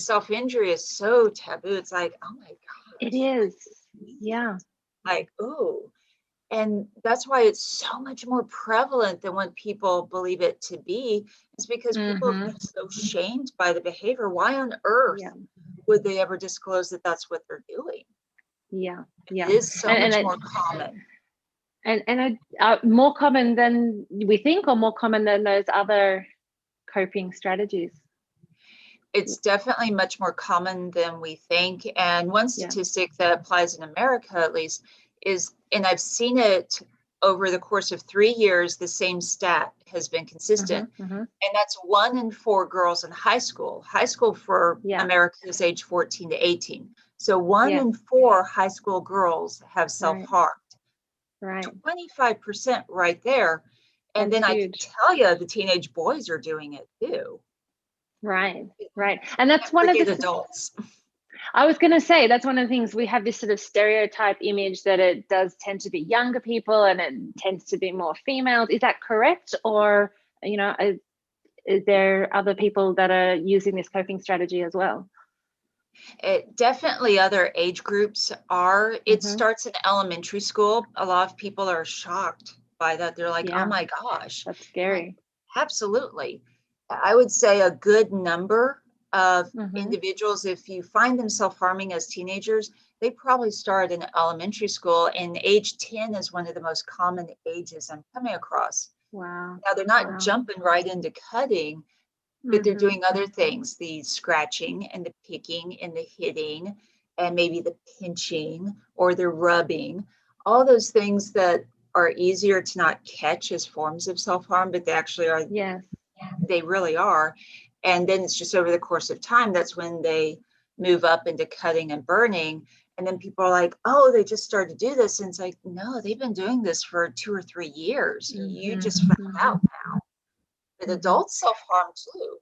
self-injury is so taboo. It's like, oh my It gosh. is. Yeah. Like, ooh. And that's why it's so much more prevalent than what people believe it to be. It's because people Mm-hmm. are so shamed by the behavior. Why on earth Yeah. would they ever disclose that that's what they're doing? Yeah. It Yeah. is so And much and more common. more common than we think, or more common than those other coping strategies? It's definitely much more common than we think. And one Yeah. statistic that applies in America, at least, is, and I've seen it over the course of 3 years, the same stat has been consistent. Mm-hmm. Mm-hmm. And that's 1 in 4 girls in high school. High school for Yeah. America is age 14 to 18. So 1 Yeah. in 4 high school girls have Right. self-harmed. Right. 25% right there. And That's then I can huge. tell you the teenage boys are doing it too. Right. Right. And that's Can't one of forget the adults. I was going to say, that's one of the things, we have this sort of stereotype image that it does tend to be younger people and it tends to be more females. Is that correct? Or, is there other people that are using this coping strategy as well? It definitely other age groups are. It Mm-hmm. starts in elementary school. A lot of people are shocked by that. They're like, oh Yeah, my gosh. that's I'm like, scary. absolutely. I would say a good number of Mm-hmm. individuals, if you find them self-harming as teenagers, they probably start in elementary school, and age 10 is one of the most common ages I'm coming across. Wow. Now, they're not Wow. jumping right into cutting, but they're Mm-hmm. doing other things, the scratching and the picking and the hitting and maybe the pinching or the rubbing, all those things that are easier to not catch as forms of self-harm, but they actually are, Yes. they really are. And then it's just over the course of time, that's when they move up into cutting and burning. And then people are like, oh, they just started to do this. And it's like, no, they've been doing this for 2 or 3 years. You Mm-hmm. just found Mm-hmm. out now. But Mm-hmm. adults self-harm too.